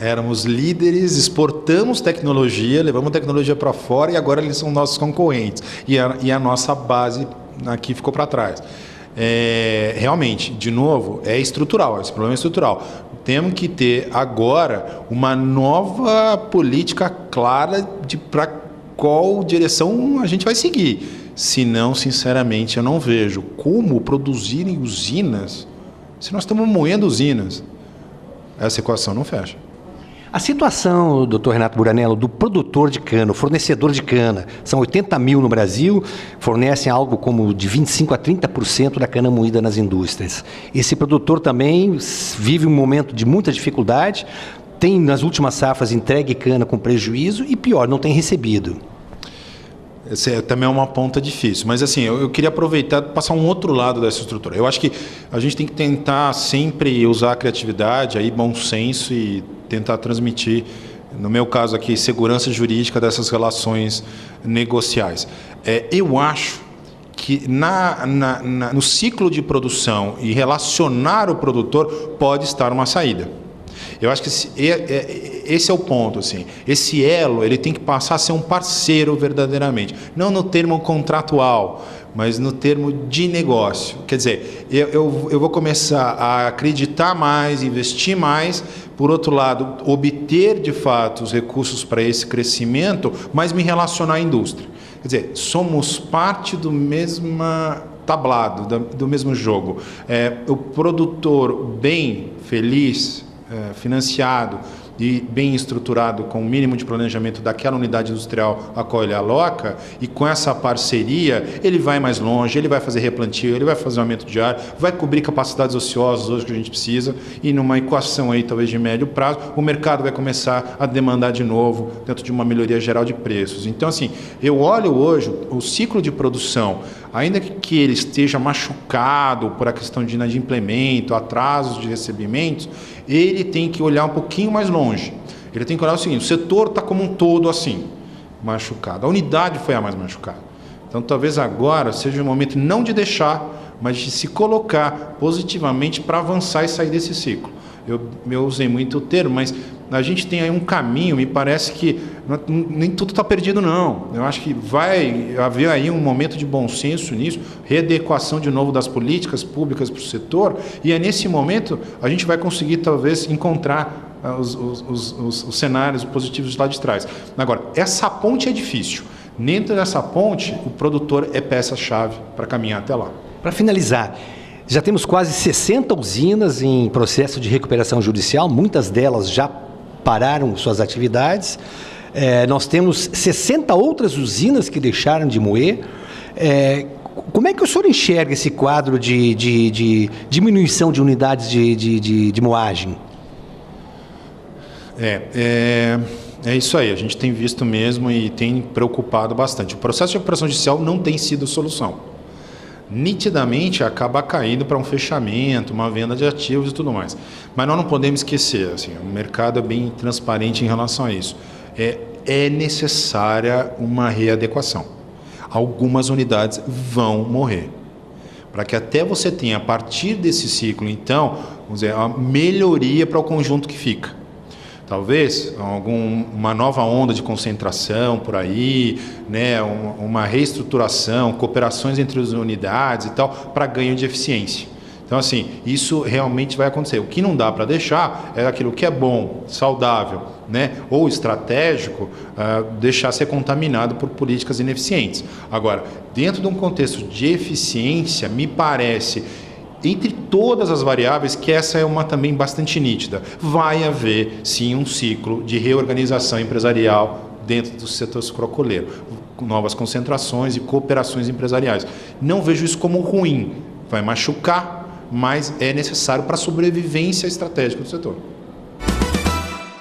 Éramos líderes, exportamos tecnologia, levamos tecnologia para fora e agora eles são nossos concorrentes. E a nossa base aqui ficou para trás. Realmente, de novo, é estrutural, esse problema é estrutural. Temos que ter agora uma nova política clara para qual direção a gente vai seguir. Senão, sinceramente, eu não vejo como produzirem usinas se nós estamos moendo usinas. Essa equação não fecha. A situação, doutor Renato Buranello, do produtor de cana, o fornecedor de cana, são 80 mil no Brasil, fornecem algo como de 25% a 30% da cana moída nas indústrias. Esse produtor também vive um momento de muita dificuldade, tem nas últimas safras entregue cana com prejuízo e pior, não tem recebido. Essa também é uma ponta difícil, mas assim, eu queria aproveitar e passar um outro lado dessa estrutura. Eu acho que a gente tem que tentar sempre usar a criatividade, aí, bom senso e tentar transmitir, no meu caso aqui, segurança jurídica dessas relações negociais. Eu acho que no ciclo de produção e relacionar o produtor pode estar uma saída. Eu acho que esse é o ponto, assim. Esse elo, ele tem que passar a ser um parceiro verdadeiramente, não no termo contratual, mas no termo de negócio. Quer dizer, eu vou começar a acreditar mais, investir mais, por outro lado, obter de fato os recursos para esse crescimento, mas me relacionar à indústria. Quer dizer, somos parte do mesma tablado do mesmo jogo. O produtor bem, feliz, financiado e bem estruturado, com o mínimo de planejamento daquela unidade industrial a qual ele aloca, e com essa parceria, ele vai mais longe, ele vai fazer replantio, ele vai fazer aumento de área, vai cobrir capacidades ociosas hoje que a gente precisa, e numa equação aí, talvez de médio prazo, o mercado vai começar a demandar de novo, dentro de uma melhoria geral de preços. Então, assim, eu olho hoje o ciclo de produção, ainda que ele esteja machucado por a questão de inadimplemento, atrasos de recebimentos, ele tem que olhar um pouquinho mais longe. Ele tem que olhar o seguinte: o setor está como um todo assim, machucado. A unidade foi a mais machucada. Então, talvez agora seja o momento não de deixar, mas de se colocar positivamente para avançar e sair desse ciclo. Eu usei muito o termo, mas a gente tem aí um caminho, me parece que nem tudo está perdido, não. Eu acho que vai haver aí um momento de bom senso nisso, readequação de novo das políticas públicas para o setor, e é nesse momento a gente vai conseguir talvez encontrar os cenários positivos lá de trás. Agora, essa ponte é difícil. Dentro dessa ponte, o produtor é peça-chave para caminhar até lá. Para finalizar, já temos quase 60 usinas em processo de recuperação judicial, muitas delas já pararam suas atividades. Nós temos 60 outras usinas que deixaram de moer. Como é que o senhor enxerga esse quadro de diminuição de unidades de moagem? É isso aí, a gente tem visto mesmo e tem preocupado bastante. O processo de recuperação judicial não tem sido solução. Nitidamente acaba caindo para um fechamento, uma venda de ativos e tudo mais. Mas nós não podemos esquecer, assim, o mercado é bem transparente em relação a isso. É necessária uma readequação. Algumas unidades vão morrer. Para que até você tenha, a partir desse ciclo, então, vamos dizer, a melhoria para o conjunto que fica. Talvez uma nova onda de concentração por aí, né, uma reestruturação, cooperações entre as unidades e tal, para ganho de eficiência. Então, assim, isso realmente vai acontecer. O que não dá para deixar é aquilo que é bom, saudável, né, ou estratégico, deixar ser contaminado por políticas ineficientes. Agora, dentro de um contexto de eficiência, me parece, entre todas as variáveis, que essa é uma também bastante nítida. Vai haver, sim, um ciclo de reorganização empresarial dentro do setor sucroalcooleiro, com novas concentrações e cooperações empresariais. Não vejo isso como ruim. Vai machucar, mas é necessário para a sobrevivência estratégica do setor.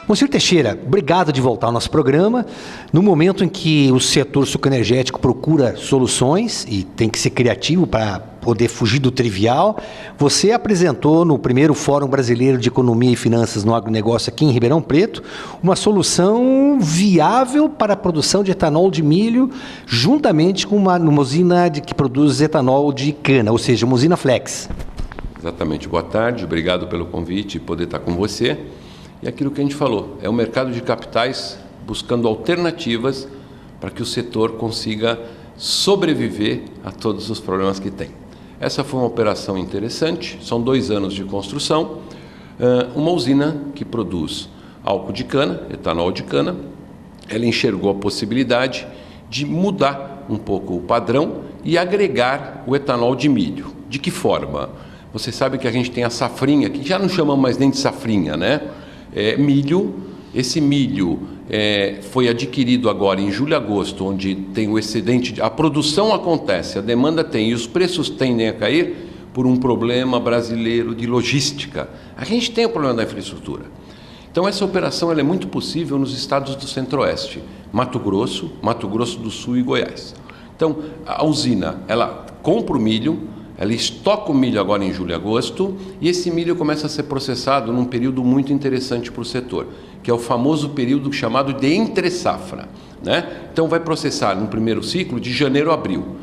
Monsenhor Teixeira, obrigado de voltar ao nosso programa. No momento em que o setor sucroenergético procura soluções e tem que ser criativo para poder fugir do trivial, você apresentou no primeiro Fórum Brasileiro de Economia e Finanças no Agronegócio aqui em Ribeirão Preto uma solução viável para a produção de etanol de milho, juntamente com uma usina que produz etanol de cana, ou seja, uma usina flex. Exatamente. Boa tarde, obrigado pelo convite e poder estar com você. E aquilo que a gente falou, é o mercado de capitais buscando alternativas para que o setor consiga sobreviver a todos os problemas que tem. Essa foi uma operação interessante, são 2 anos de construção, uma usina que produz álcool de cana, etanol de cana. Ela enxergou a possibilidade de mudar um pouco o padrão e agregar o etanol de milho. De que forma? Você sabe que a gente tem a safrinha, que já não chamamos mais nem de safrinha, né? Milho. Esse milho foi adquirido agora em julho e agosto, onde tem o excedente, a produção acontece, a demanda tem e os preços tendem a cair por um problema brasileiro de logística. A gente tem o problema da infraestrutura. Então essa operação ela é muito possível nos estados do Centro-Oeste, Mato Grosso do Sul e Goiás. Então a usina, ela compra o milho, ela estoca o milho agora em julho e agosto, e esse milho começa a ser processado num período muito interessante para o setor, que é o famoso período chamado de entre-safra, né? Então vai processar no primeiro ciclo de janeiro a abril.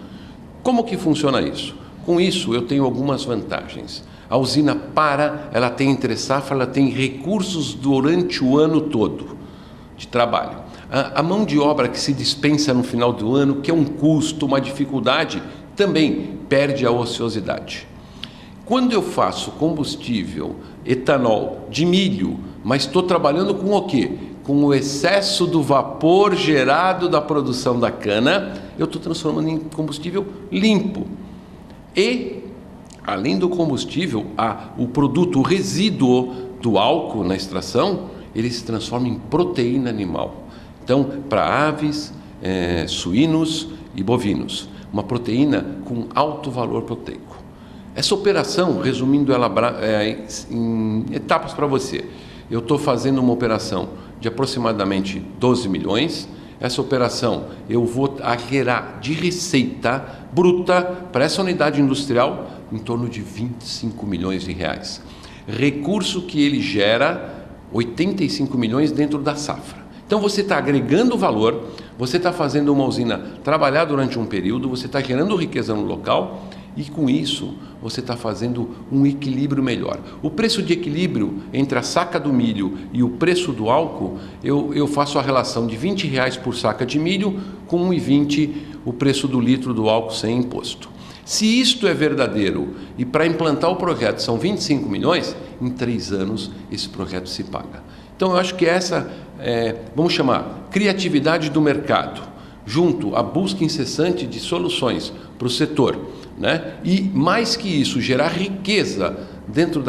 Como que funciona isso? Com isso eu tenho algumas vantagens. A usina ela tem entre-safra, ela tem recursos durante o ano todo de trabalho. A mão de obra que se dispensa no final do ano, que é um custo, uma dificuldade, também perde a ociosidade. Quando eu faço combustível, etanol de milho, mas estou trabalhando com o quê? Com o excesso do vapor gerado da produção da cana, eu estou transformando em combustível limpo. E, além do combustível, o produto, o resíduo do álcool na extração, ele se transforma em proteína animal. Então, para aves, suínos e bovinos, uma proteína com alto valor proteico. Essa operação, resumindo ela em etapas para você, eu estou fazendo uma operação de aproximadamente 12 milhões. Essa operação eu vou gerar de receita bruta para essa unidade industrial em torno de 25 milhões de reais. Recurso que ele gera 85 milhões dentro da safra. Então você está agregando valor, você está fazendo uma usina trabalhar durante um período, você está gerando riqueza no local e com isso você está fazendo um equilíbrio melhor. O preço de equilíbrio entre a saca do milho e o preço do álcool, eu faço a relação de R$20 por saca de milho com 1,20 o preço do litro do álcool sem imposto. Se isto é verdadeiro e para implantar o projeto são 25 milhões, em 3 anos esse projeto se paga. Então eu acho que essa, vamos chamar, criatividade do mercado, junto à busca incessante de soluções para o setor, né? E mais que isso, gerar riqueza dentro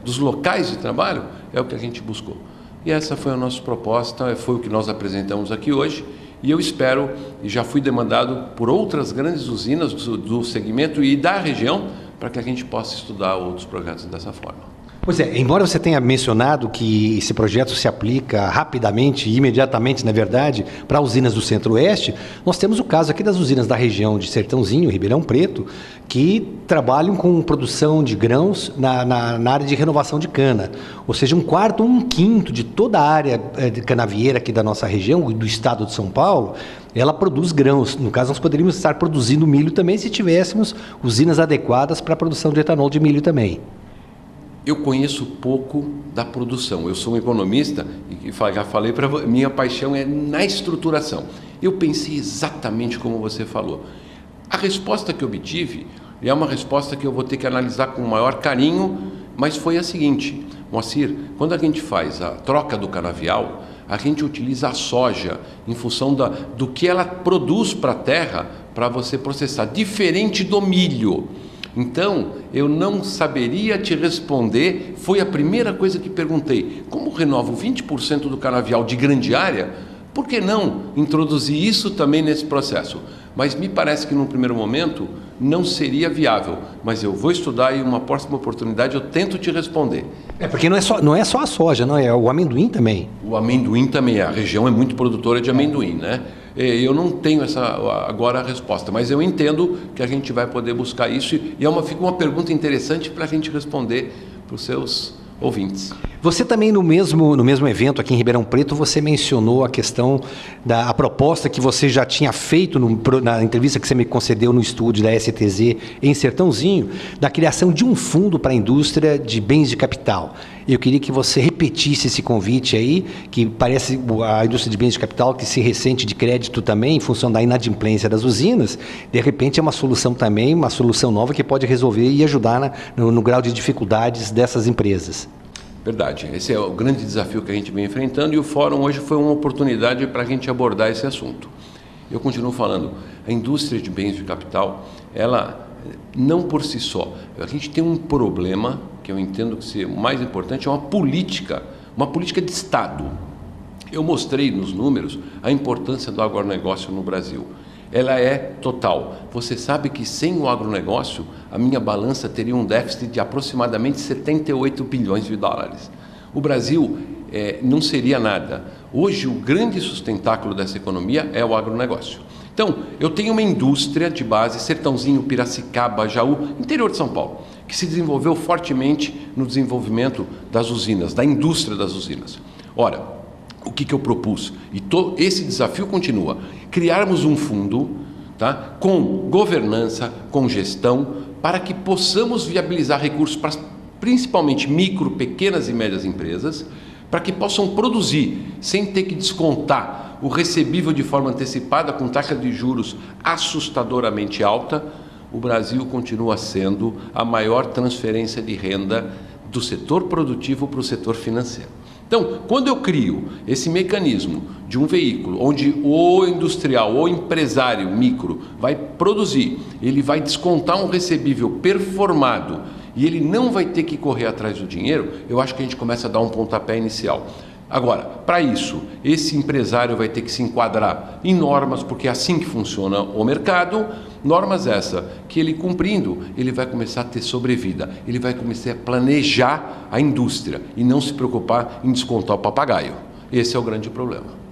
dos locais de trabalho, é o que a gente buscou. E essa foi a nossa proposta, foi o que nós apresentamos aqui hoje, e eu espero, e já fui demandado por outras grandes usinas do segmento e da região, para que a gente possa estudar outros projetos dessa forma. Pois é, embora você tenha mencionado que esse projeto se aplica rapidamente e imediatamente, na verdade, para usinas do Centro-Oeste, nós temos o caso aqui das usinas da região de Sertãozinho, Ribeirão Preto, que trabalham com produção de grãos na área de renovação de cana. Ou seja, 1/4 ou 1/5 de toda a área de canavieira aqui da nossa região, do estado de São Paulo, ela produz grãos. No caso, nós poderíamos estar produzindo milho também se tivéssemos usinas adequadas para a produção de etanol de milho também. Eu conheço pouco da produção. Eu sou um economista e já falei para você, minha paixão é na estruturação. Eu pensei exatamente como você falou. A resposta que eu obtive é uma resposta que eu vou ter que analisar com o maior carinho, mas foi a seguinte: Moacir, quando a gente faz a troca do canavial, a gente utiliza a soja em função do que ela produz para a terra para você processar, diferente do milho. Então, eu não saberia te responder, foi a primeira coisa que perguntei. Como renovo 20% do canavial de grande área, por que não introduzir isso também nesse processo? Mas me parece que, num primeiro momento, não seria viável. Mas eu vou estudar e uma próxima oportunidade eu tento te responder. Porque não é só a soja, não é o amendoim também. O amendoim também, a região é muito produtora de amendoim, né? Eu não tenho agora a resposta, mas eu entendo que a gente vai poder buscar isso e fica uma pergunta interessante para a gente responder para os seus ouvintes. Você também no mesmo evento aqui em Ribeirão Preto, você mencionou a questão a proposta que você já tinha feito na entrevista que você me concedeu no estúdio da STZ em Sertãozinho, da criação de um fundo para a indústria de bens de capital. Eu queria que você repetisse esse convite aí, que parece a indústria de bens de capital que se ressente de crédito também em função da inadimplência das usinas. De repente é uma solução também, uma solução nova que pode resolver e ajudar no grau de dificuldades dessas empresas. Verdade, esse é o grande desafio que a gente vem enfrentando e o fórum hoje foi uma oportunidade para a gente abordar esse assunto. Eu continuo falando, a indústria de bens de capital, ela não por si só, a gente tem um problema que eu entendo que o mais importante é uma política de Estado. Eu mostrei nos números a importância do agronegócio no Brasil. Ela é total. Você sabe que sem o agronegócio, a minha balança teria um déficit de aproximadamente 78 bilhões de dólares. O Brasil não seria nada. Hoje, o grande sustentáculo dessa economia é o agronegócio. Então, eu tenho uma indústria de base, Sertãozinho, Piracicaba, Jaú, interior de São Paulo, que se desenvolveu fortemente no desenvolvimento das usinas, da indústria das usinas. Ora, o que eu propus? E esse desafio continua. Criarmos um fundo, tá, com governança, com gestão, para que possamos viabilizar recursos para principalmente micro, pequenas e médias empresas, para que possam produzir sem ter que descontar o recebível de forma antecipada com taxa de juros assustadoramente alta. O Brasil continua sendo a maior transferência de renda do setor produtivo para o setor financeiro. Então, quando eu crio esse mecanismo de um veículo onde o industrial, o empresário micro vai produzir, ele vai descontar um recebível performado e ele não vai ter que correr atrás do dinheiro, eu acho que a gente começa a dar um pontapé inicial. Agora, para isso, esse empresário vai ter que se enquadrar em normas, porque é assim que funciona o mercado, normas essa que ele cumprindo, ele vai começar a ter sobrevida, ele vai começar a planejar a indústria e não se preocupar em descontar o papagaio. Esse é o grande problema.